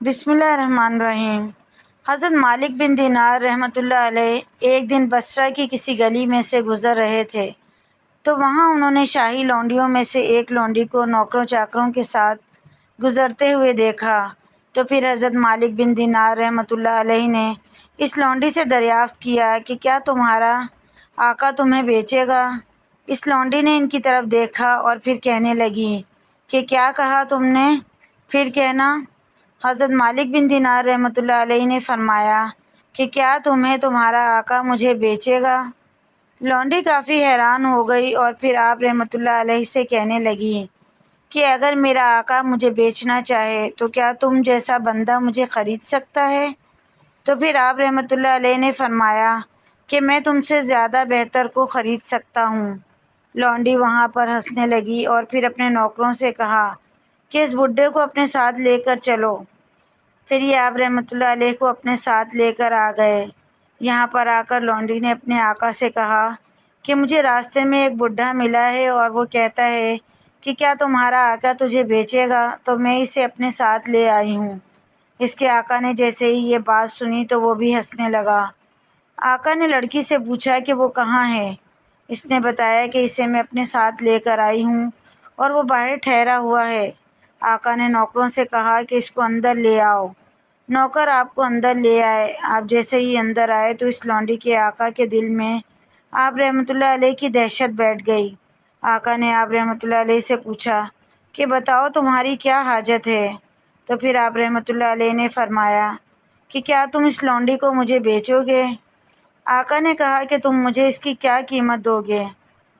بسم اللہ الرحمن الرحیم۔ حضرت مالک بن دینار رحمۃ اللہ علیہ ایک دن بصرہ کی کسی گلی میں سے گزر رہے تھے تو وہاں انہوں نے شاہی لونڈیوں میں سے ایک لونڈی کو نوکروں چاکروں کے ساتھ گزرتے ہوئے دیکھا۔ تو پھر حضرت مالک بن دینار رحمۃ اللہ علیہ نے اس لونڈی سے دریافت کیا کہ کیا تمہارا آقا تمہیں بیچے گا؟ اس لونڈی نے ان کی طرف دیکھا اور پھر کہنے لگی کہ کیا کہا تم نے؟ پھر کہنا۔ حضرت مالک بن دینار رحمۃ اللہ علیہ نے فرمایا کہ کیا تمہیں تمہارا آقا مجھے بیچے گا؟ لونڈی کافی حیران ہو گئی اور پھر آپ رحمۃ اللہ علیہ سے کہنے لگی کہ اگر میرا آقا مجھے بیچنا چاہے تو کیا تم جیسا بندہ مجھے خرید سکتا ہے؟ تو پھر آپ رحمۃ اللہ علیہ نے فرمایا کہ میں تم سے زیادہ بہتر کو خرید سکتا ہوں۔ لونڈی وہاں پر ہنسنے لگی اور پھر اپنے نوکروں سے کہا کہ اس بڈھے کو اپنے ساتھ لے کر چلو۔ پھر یہ آپ رحمۃ اللہ علیہ کو اپنے ساتھ لے کر آ گئے۔ یہاں پر آ کر لونڈی نے اپنے آقا سے کہا کہ مجھے راستے میں ایک بڈھا ملا ہے اور وہ کہتا ہے کہ کیا تمہارا آقا تجھے بیچے گا؟ تو میں اسے اپنے ساتھ لے آئی ہوں۔ اس کے آقا نے جیسے ہی یہ بات سنی تو وہ بھی ہنسنے لگا۔ آقا نے لڑکی سے پوچھا کہ وہ کہاں ہے؟ اس نے بتایا کہ اسے میں اپنے ساتھ لے کر آئی ہوں اور وہ باہر ٹھہرا ہوا ہے۔ آقا نے نوکروں سے کہا کہ اس کو اندر لے آؤ۔ نوکر آپ کو اندر لے آئے۔ آپ جیسے ہی اندر آئے تو اس لونڈی کے آقا کے دل میں آپ رحمۃ اللہ علیہ کی دہشت بیٹھ گئی۔ آقا نے آپ رحمۃ اللہ علیہ سے پوچھا کہ بتاؤ تمہاری کیا حاجت ہے؟ تو پھر آپ رحمۃ اللہ علیہ نے فرمایا کہ کیا تم اس لونڈی کو مجھے بیچو گے؟ آقا نے کہا کہ تم مجھے اس کی کیا قیمت دو گے؟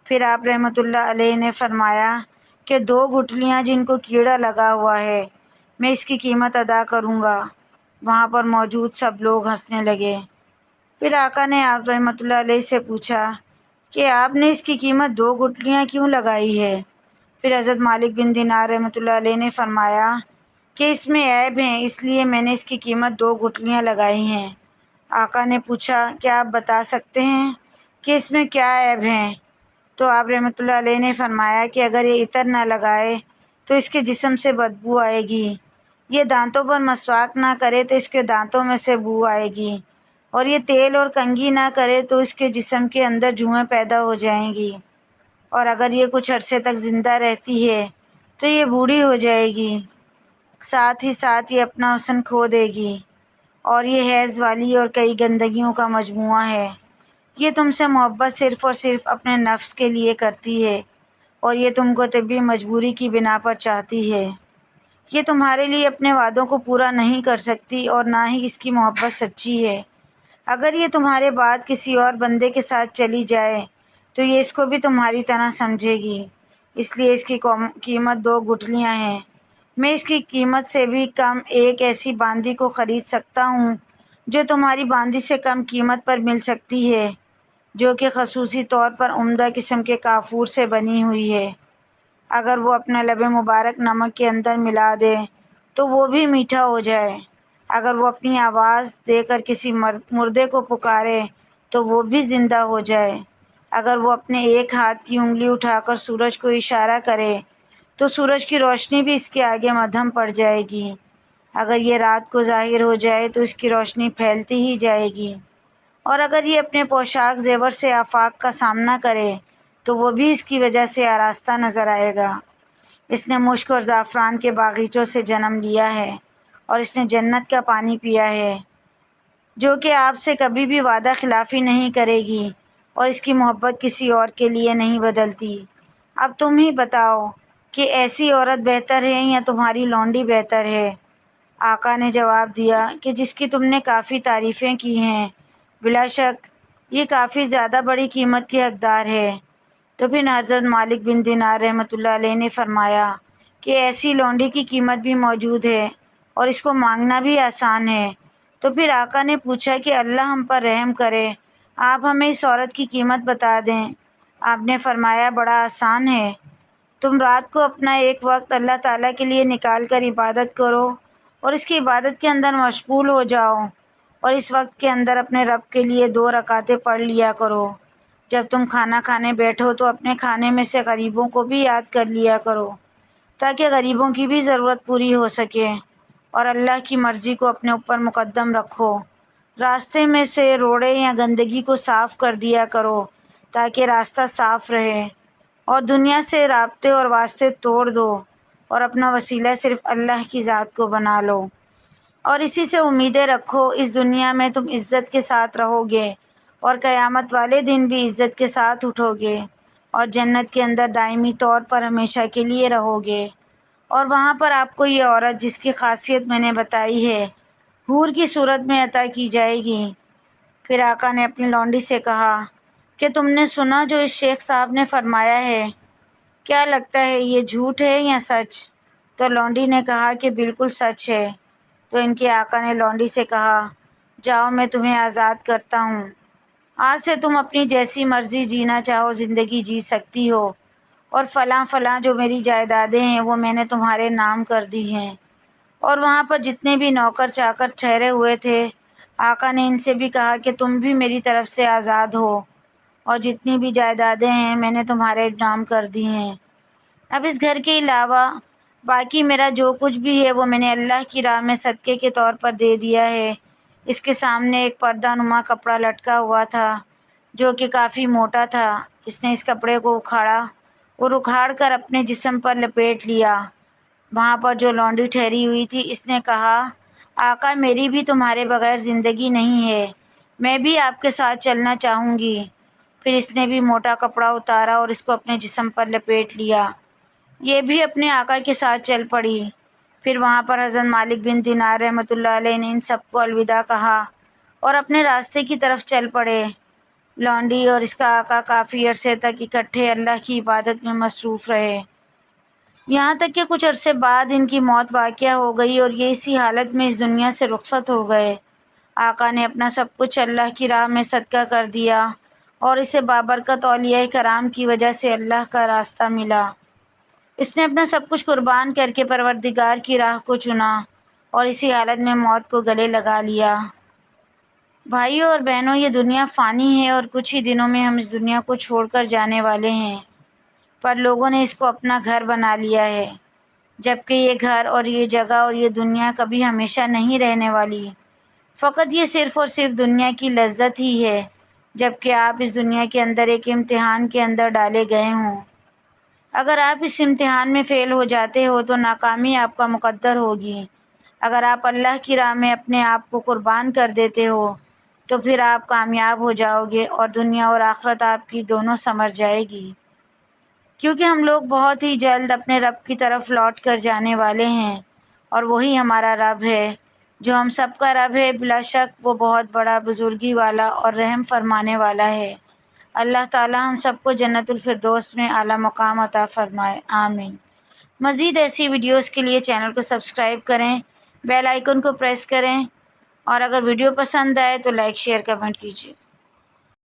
پھر آپ رحمۃ اللہ علیہ نے فرمایا کہ 2 گٹھلیاں جن کو کیڑا لگا ہوا ہے، میں اس کی قیمت ادا کروں گا۔ وہاں پر موجود سب لوگ ہنسنے لگے۔ پھر آقا نے آپ رحمۃ اللہ علیہ سے پوچھا کہ آپ نے اس کی قیمت 2 گٹھلیاں کیوں لگائی ہے؟ پھر حضرت مالک بن دینار رحمۃ اللہ علیہ نے فرمایا کہ اس میں عیب ہیں، اس لیے میں نے اس کی قیمت 2 گٹھلیاں لگائی ہیں۔ آقا نے پوچھا کیا آپ بتا سکتے ہیں کہ اس میں کیا عیب ہیں؟ تو آپ رحمۃ اللہ علیہ نے فرمایا کہ اگر یہ عطر نہ لگائے تو اس کے جسم سے بدبو آئے گی، یہ دانتوں پر مسواک نہ کرے تو اس کے دانتوں میں سے بو آئے گی، اور یہ تیل اور کنگھی نہ کرے تو اس کے جسم کے اندر جوئیں پیدا ہو جائیں گی، اور اگر یہ کچھ عرصے تک زندہ رہتی ہے تو یہ بوڑھی ہو جائے گی، ساتھ ہی ساتھ یہ اپنا حسن کھو دے گی، اور یہ حیض والی اور کئی گندگیوں کا مجموعہ ہے۔ یہ تم سے محبت صرف اور صرف اپنے نفس کے لیے کرتی ہے، اور یہ تم کو طبی مجبوری کی بنا پر چاہتی ہے۔ یہ تمہارے لیے اپنے وعدوں کو پورا نہیں کر سکتی اور نہ ہی اس کی محبت سچی ہے۔ اگر یہ تمہارے بعد کسی اور بندے کے ساتھ چلی جائے تو یہ اس کو بھی تمہاری طرح سمجھے گی، اس لیے اس کی قیمت 2 گٹھلیاں ہیں۔ میں اس کی قیمت سے بھی کم ایک ایسی باندی کو خرید سکتا ہوں جو تمہاری باندی سے کم قیمت پر مل سکتی ہے، جو کہ خصوصی طور پر عمدہ قسم کے کافور سے بنی ہوئی ہے۔ اگر وہ اپنا لب مبارک نمک کے اندر ملا دے تو وہ بھی میٹھا ہو جائے، اگر وہ اپنی آواز دے کر کسی مردے کو پکارے تو وہ بھی زندہ ہو جائے، اگر وہ اپنے ایک ہاتھ کی انگلی اٹھا کر سورج کو اشارہ کرے تو سورج کی روشنی بھی اس کے آگے مدھم پڑ جائے گی، اگر یہ رات کو ظاہر ہو جائے تو اس کی روشنی پھیلتی ہی جائے گی، اور اگر یہ اپنے پوشاک زیور سے آفاق کا سامنا کرے تو وہ بھی اس کی وجہ سے آراستہ نظر آئے گا۔ اس نے مشک اور زعفران کے باغیچوں سے جنم لیا ہے، اور اس نے جنت کا پانی پیا ہے، جو کہ آپ سے کبھی بھی وعدہ خلافی نہیں کرے گی، اور اس کی محبت کسی اور کے لیے نہیں بدلتی۔ اب تم ہی بتاؤ کہ ایسی عورت بہتر ہے یا تمہاری لونڈی بہتر ہے؟ آقا نے جواب دیا کہ جس کی تم نے کافی تعریفیں کی ہیں، بلا شک یہ کافی زیادہ بڑی قیمت کی حقدار ہے۔ تو پھر حضرت مالک بن دینار رحمۃ اللہ علیہ نے فرمایا کہ ایسی لونڈی کی قیمت بھی موجود ہے اور اس کو مانگنا بھی آسان ہے۔ تو پھر آقا نے پوچھا کہ اللہ ہم پر رحم کرے، آپ ہمیں اس عورت کی قیمت بتا دیں۔ آپ نے فرمایا بڑا آسان ہے، تم رات کو اپنا ایک وقت اللہ تعالیٰ کے لیے نکال کر عبادت کرو اور اس کی عبادت کے اندر مشغول ہو جاؤ، اور اس وقت کے اندر اپنے رب کے لیے 2 رکعتیں پڑھ لیا کرو۔ جب تم کھانا کھانے بیٹھو تو اپنے کھانے میں سے غریبوں کو بھی یاد کر لیا کرو، تاکہ غریبوں کی بھی ضرورت پوری ہو سکے۔ اور اللہ کی مرضی کو اپنے اوپر مقدم رکھو۔ راستے میں سے روڑے یا گندگی کو صاف کر دیا کرو تاکہ راستہ صاف رہے، اور دنیا سے رابطے اور واسطے توڑ دو اور اپنا وسیلہ صرف اللہ کی ذات کو بنا لو، اور اسی سے امیدیں رکھو۔ اس دنیا میں تم عزت کے ساتھ رہو گے اور قیامت والے دن بھی عزت کے ساتھ اٹھو گے، اور جنت کے اندر دائمی طور پر ہمیشہ کے لیے رہو گے، اور وہاں پر آپ کو یہ عورت جس کی خاصیت میں نے بتائی ہے حور کی صورت میں عطا کی جائے گی۔ پھر آقا نے اپنی لونڈی سے کہا کہ تم نے سنا جو اس شیخ صاحب نے فرمایا ہے، کیا لگتا ہے یہ جھوٹ ہے یا سچ؟ تو لونڈی نے کہا کہ بالکل سچ ہے۔ تو ان کے آقا نے لونڈی سے کہا، جاؤ میں تمہیں آزاد کرتا ہوں، آج سے تم اپنی جیسی مرضی جینا چاہو زندگی جی سکتی ہو، اور فلاں فلاں جو میری جائیدادیں ہیں وہ میں نے تمہارے نام کر دی ہیں۔ اور وہاں پر جتنے بھی نوکر چاکر ٹھہرے ہوئے تھے، آقا نے ان سے بھی کہا کہ تم بھی میری طرف سے آزاد ہو، اور جتنی بھی جائیدادیں ہیں میں نے تمہارے نام کر دی ہیں۔ اب اس گھر کے علاوہ باقی میرا جو کچھ بھی ہے وہ میں نے اللہ کی راہ میں صدقے کے طور پر دے دیا ہے۔ اس کے سامنے ایک پردہ نما کپڑا لٹکا ہوا تھا جو کہ کافی موٹا تھا۔ اس نے اس کپڑے کو اکھاڑا اور اکھاڑ کر اپنے جسم پر لپیٹ لیا۔ وہاں پر جو لونڈی ٹھہری ہوئی تھی اس نے کہا، آقا میری بھی تمہارے بغیر زندگی نہیں ہے، میں بھی آپ کے ساتھ چلنا چاہوں گی۔ پھر اس نے بھی موٹا کپڑا اتارا اور اس کو اپنے جسم پر لپیٹ لیا، یہ بھی اپنے آقا کے ساتھ چل پڑی۔ پھر وہاں پر حضرت مالک بن دینار رحمۃ اللہ علیہ نے ان سب کو الوداع کہا اور اپنے راستے کی طرف چل پڑے۔ لونڈی اور اس کا آقا کافی عرصے تک اکٹھے اللہ کی عبادت میں مصروف رہے، یہاں تک کہ کچھ عرصے بعد ان کی موت واقع ہو گئی اور یہ اسی حالت میں اس دنیا سے رخصت ہو گئے۔ آقا نے اپنا سب کچھ اللہ کی راہ میں صدقہ کر دیا اور اسے بابرکت اولیاء کرام کی وجہ سے اللہ کا راستہ ملا۔ اس نے اپنا سب کچھ قربان کر کے پروردگار کی راہ کو چنا اور اسی حالت میں موت کو گلے لگا لیا۔ بھائیوں اور بہنوں، یہ دنیا فانی ہے اور کچھ ہی دنوں میں ہم اس دنیا کو چھوڑ کر جانے والے ہیں، پر لوگوں نے اس کو اپنا گھر بنا لیا ہے، جبکہ یہ گھر اور یہ جگہ اور یہ دنیا کبھی ہمیشہ نہیں رہنے والی، فقط یہ صرف اور صرف دنیا کی لذت ہی ہے، جبکہ آپ اس دنیا کے اندر ایک امتحان کے اندر ڈالے گئے ہوں۔ اگر آپ اس امتحان میں فیل ہو جاتے ہو تو ناکامی آپ کا مقدر ہوگی، اگر آپ اللہ کی راہ میں اپنے آپ کو قربان کر دیتے ہو تو پھر آپ کامیاب ہو جاؤ گے اور دنیا اور آخرت آپ کی دونوں سنور جائے گی، کیونکہ ہم لوگ بہت ہی جلد اپنے رب کی طرف لوٹ کر جانے والے ہیں، اور وہی ہمارا رب ہے جو ہم سب کا رب ہے۔ بلا شک وہ بہت بڑا، بزرگی والا اور رحم فرمانے والا ہے۔ اللہ تعالی ہم سب کو جنت الفردوس میں اعلیٰ مقام عطا فرمائے، آمین۔ مزید ایسی ویڈیوز کے لیے چینل کو سبسکرائب کریں، بیل آئیکن کو پریس کریں، اور اگر ویڈیو پسند آئے تو لائک، شیئر، کمنٹ کیجیے۔